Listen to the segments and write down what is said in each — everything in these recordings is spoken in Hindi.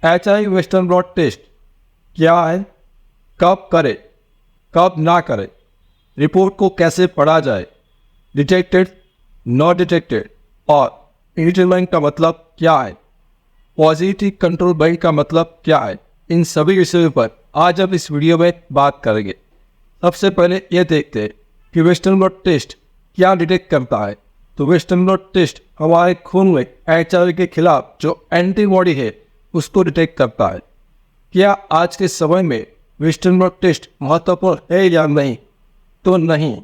HIV वेस्टर्न ब्लॉट टेस्ट क्या है, कब करें, कब ना करें, रिपोर्ट को कैसे पढ़ा जाए, डिटेक्टेड, नॉट डिटेक्टेड और इंडिटरमाइंड का मतलब क्या है, पॉजिटिव कंट्रोल बैंड का मतलब क्या है, इन सभी विषयों पर आज हम इस वीडियो में बात करेंगे। सबसे पहले ये देखते हैं कि वेस्टर्न ब्लॉट टेस्ट क्या डिटेक्ट करता है। तो वेस्टर्न ब्लॉट टेस्ट हमारे खून में HIV के खिलाफ जो एंटीबॉडी है उसको डिटेक्ट करता है। क्या आज के समय में वेस्टर्न ब्लॉट टेस्ट महत्वपूर्ण है या नहीं? तो नहीं।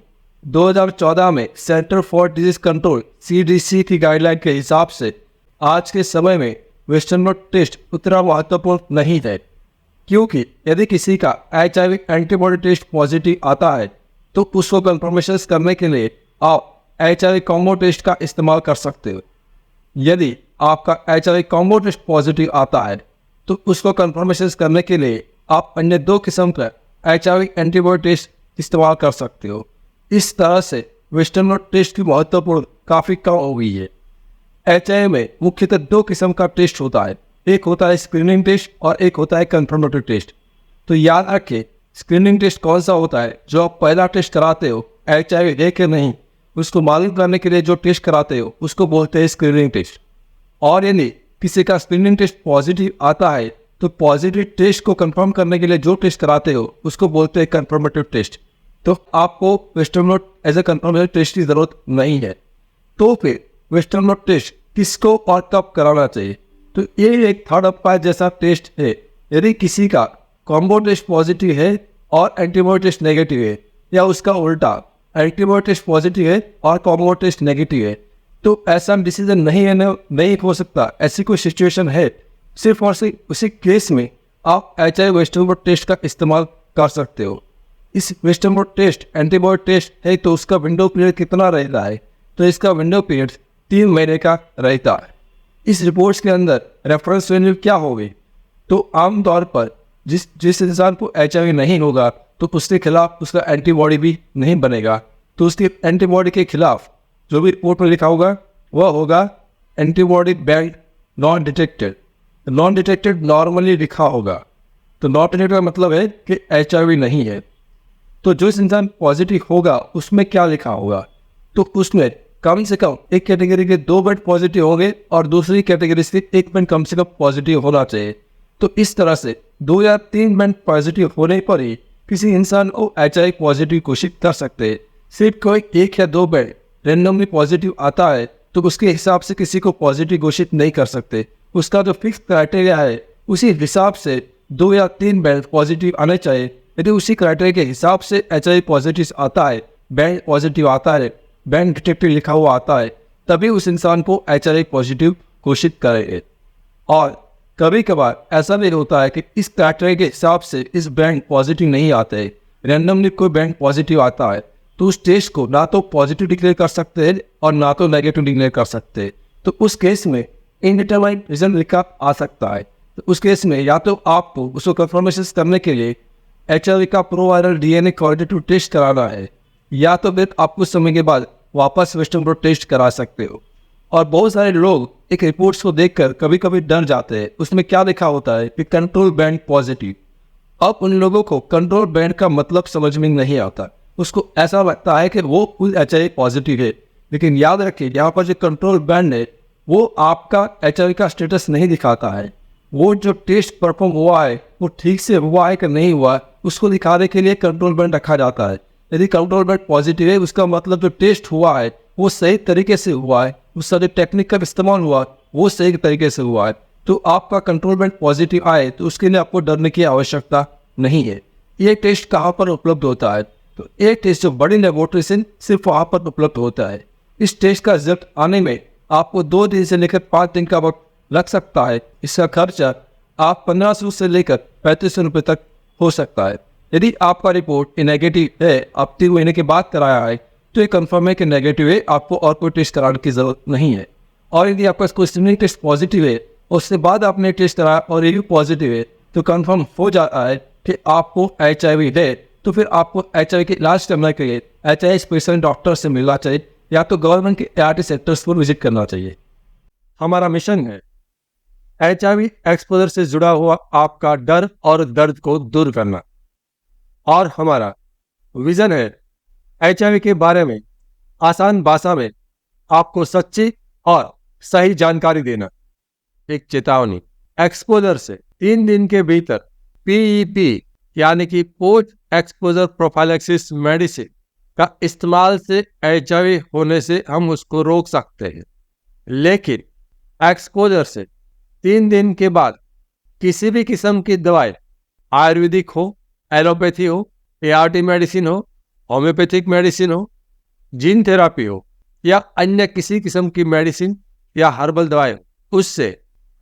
2014 में centre for disease control CDC की गाइडलाइन के हिसाब से आज के समय में वेस्टर्न ब्लॉट टेस्ट उतना महत्वपूर्ण नहीं है, क्योंकि यदि किसी का HIV एंटीबॉडी टेस्ट पॉजिटिव आता है तो उसको कंफर्मेशन करने के लिए आप HIV कॉम्बो टेस्ट का इस्तेमाल कर सकते हो। यदि आपका HIV कॉम्बो टेस्ट पॉजिटिव आता है तो उसको कंफर्मेशन करने के लिए आप अन्य 2 किस्म का HIV एंटीबॉडी टेस्ट इस्तेमाल कर सकते हो। इस तरह से वेस्टर्न ब्लॉट टेस्ट की महत्वपूर्ण काफ़ी कम हो गई है। HIV में मुख्यतः 2 किस्म का टेस्ट होता है, एक होता है स्क्रीनिंग टेस्ट और एक होता है कंफर्मेटरी टेस्ट। तो याद रखें, स्क्रीनिंग टेस्ट कौन सा होता है? जो आप पहला टेस्ट कराते हो HIV है कि नहीं उसको मालूम करने के लिए जो टेस्ट कराते हो उसको बोलते हैं स्क्रीनिंग टेस्ट। और यदि किसी का स्क्रीनिंग टेस्ट पॉजिटिव आता है तो पॉजिटिव टेस्ट को कंफर्म करने के लिए जो टेस्ट कराते हो उसको बोलते हैं कंफर्मेटिव टेस्ट। तो आपको western blot as a confirmative test की जरूरत नहीं है। तो फिर वेस्टर्न ब्लॉट टेस्ट किसको और कब कराना चाहिए? तो ये एक थर्ड अपायर जैसा टेस्ट है। यदि किसी का कॉम्बो टेस्ट पॉजिटिव है और एंटीबॉडी टेस्ट नेगेटिव है, या उसका उल्टा एंटीबॉडी टेस्ट पॉजिटिव है और कॉम्बो टेस्ट नेगेटिव है, तो ऐसा डिसीजन नहीं हो सकता। ऐसी कोई सिचुएशन है, सिर्फ और सिर्फ उसी केस में आप HIV वेस्टर्न ब्लॉट टेस्ट का इस्तेमाल कर सकते हो। इस western blot test antibody test है तो उसका विंडो पीरियड कितना रहता है? तो इसका विंडो पीरियड 3 महीने का रहता है। इस रिपोर्ट्स के अंदर रेफरेंस वैल्यू क्या होगी? तो आमतौर पर जिस इंसान को HIV नहीं होगा तो उसके खिलाफ उसका एंटीबॉडी भी नहीं बनेगा। तो उसकी एंटीबॉडी के खिलाफ जो भी रिपोर्ट में लिखा होगा वह होगा antibody band non detected. Non detected normally लिखा होगा। तो नॉन डिटेक्टेड का मतलब है कि HIV नहीं है। तो जो इंसान पॉजिटिव होगा उसमें क्या लिखा होगा? तो उसमें कम से कम एक कैटेगरी के 2 बैंड पॉजिटिव होंगे और दूसरी कैटेगरी से 1 बैंड कम से कम पॉजिटिव होना चाहिए। तो इस तरह से 2 या 3 बैंड पॉजिटिव होने पर ही किसी इंसान को HIV पॉजिटिव घोषित कर सकते हैं। सिर्फ कोई 1 या 2 बैंड रैंडमली पॉजिटिव आता है तो उसके हिसाब से किसी को पॉजिटिव घोषित नहीं कर सकते। उसका जो फिक्स क्राइटेरिया है उसी हिसाब से 2 या 3 बैंड पॉजिटिव आने चाहिए। यदि उसी क्राइटेरिया के हिसाब से HIV पॉजिटिव आता है, बैंड पॉजिटिव आता है, बैंड डिटेक्टिव लिखा हुआ आता है, तभी उस इंसान को HIV पॉजिटिव घोषित करेंगे। और कभी कभार ऐसा भी होता है कि इस क्राइटेरिया के हिसाब से इस बैंड पॉजिटिव नहीं आते हैं, रैंडमली कोई बैंड पॉजिटिव आता है, तो उस टेस्ट को ना तो पॉजिटिव डिक्लेयर कर सकते हैं और ना तो नेगेटिव डिक्लेयर कर सकते हैं। तो उस केस में इनडिटरमाइंड रिजल्ट लिखा आ सकता है। तो उस केस में या तो आपको उसको कंफर्मेशन करने के लिए HIV का प्रोवायरल DNA क्वालिटेटिव टेस्ट कराना है, या तो फिर आप कुछ समय के बाद वापस वेस्टर्न ब्लॉट टेस्ट करा सकते हो। और बहुत सारे लोग एक रिपोर्ट्स को देखकर कभी कभी डर जाते हैं। उसमें क्या लिखा होता है कि कंट्रोल बैंड पॉजिटिव। अब उन लोगों को कंट्रोल बैंड का मतलब समझ में नहीं आता। उसको ऐसा लगता है कि वो HIV पॉजिटिव है, लेकिन याद रखिए यहाँ पर जो कंट्रोल बैंड है वो आपका HIV का स्टेटस नहीं दिखाता है। वो जो टेस्ट परफॉर्म हुआ है वो ठीक से हुआ है कि नहीं हुआ उसको दिखाने के लिए कंट्रोल बैंड रखा जाता है। यदि कंट्रोल बैंड पॉजिटिव है उसका मतलब जो टेस्ट हुआ है वो सही तरीके से हुआ है, उसका जो टेक्निक का इस्तेमाल हुआ वो सही तरीके से हुआ है। तो आपका कंट्रोल बैंड पॉजिटिव आए तो उसके लिए आपको डरने की आवश्यकता नहीं है। ये टेस्ट कहाँ पर उपलब्ध होता है? तो ये टेस्ट जो बड़ी लेबोरेटरी से सिर्फ वहाँ पर उपलब्ध होता है। इस टेस्ट का रिजल्ट आने में आपको 2 दिन से लेकर 5 दिन का वक्त लग सकता है। इसका खर्चा आप 1500 से लेकर 3500 रुपये तक हो सकता है। यदि आपका रिपोर्ट नेगेटिव है, आप 3 महीने के बाद कराया है, तो ये कंफर्म है कि नेगेटिव है, आपको और कोई टेस्ट कराने की जरूरत नहीं है। और यदि आपका कोई स्क्रीनिंग टेस्ट पॉजिटिव है, उसके बाद आपने टेस्ट कराया और ये भी पॉजिटिव है, तो कंफर्म हो जाता है कि आपको HIV है। तो फिर आपको HIV के इलाज करने के लिए HIV स्पेशल डॉक्टर से मिलना चाहिए, या तो गवर्नमेंट के ART सेक्टर्स पर विजिट करना चाहिए। हमारा मिशन है HIV एक्सपोजर से जुड़ा हुआ आपका डर और दर्द को दूर करना। और हमारा विजन है HIV के बारे में आसान भाषा में आपको सच्ची और सही जानकारी देना। एक चेतावनी, एक्सपोजर से 3 दिन के भीतर PEP यानी कि पोस्ट एक्सपोजर प्रोफाइलैक्सिस मेडिसिन का इस्तेमाल से HIV होने से हम उसको रोक सकते हैं, लेकिन एक्सपोजर से 3 दिन के बाद किसी भी किस्म की दवाई, आयुर्वेदिक हो, एलोपैथी हो, ART मेडिसिन हो, होम्योपैथिक मेडिसिन हो, जीन थेरापी हो या अन्य किसी किस्म की मेडिसिन या हर्बल दवाई हो, उससे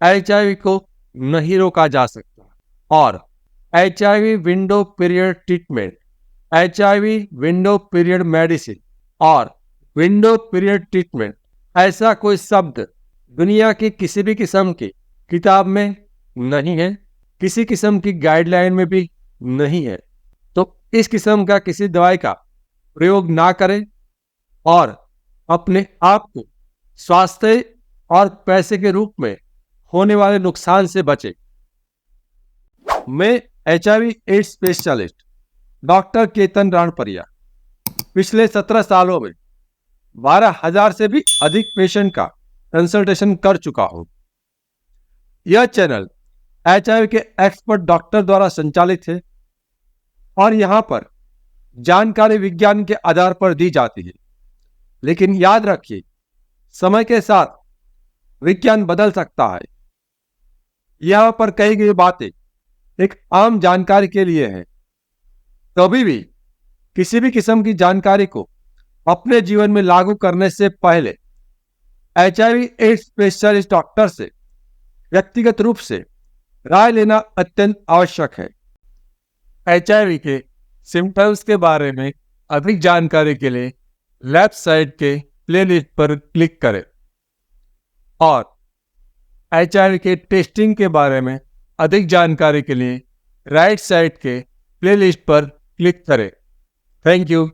HIV को नहीं रोका जा सकता। और HIV window period treatment, HIV window period medicine और विंडो पीरियड ट्रीटमेंट, ऐसा कोई शब्द दुनिया की किसी भी किस्म की किताब में नहीं है, किसी किस्म की गाइडलाइन में भी नहीं है। तो इस किस्म का किसी दवाई का प्रयोग ना करें और अपने आप को स्वास्थ्य और पैसे के रूप में होने वाले नुकसान से बचें। मैं HIV AIDS specialist doctor Ketan Ranpariya पिछले 17 सालों में 12,000 से भी अधिक पेशेंट का कंसल्टेशन कर चुका हूं। यह चैनल HIV के एक्सपर्ट डॉक्टर द्वारा संचालित है और यहां पर जानकारी विज्ञान के आधार पर दी जाती है। लेकिन याद रखिए, समय के साथ विज्ञान बदल सकता है। यहां पर कही गई बातें एक आम जानकारी के लिए है। कभी भी किसी भी किस्म की जानकारी को अपने जीवन में लागू करने से पहले HIV एड्स स्पेशलिस्ट डॉक्टर से व्यक्तिगत रूप से राय लेना अत्यंत आवश्यक है। HIV के सिम्टम्स के बारे में अधिक जानकारी के लिए लेफ्ट साइड के प्लेलिस्ट पर क्लिक करें और HIV के टेस्टिंग के बारे में अधिक जानकारी के लिए राइट साइड के प्लेलिस्ट पर क्लिक करें। Thank you.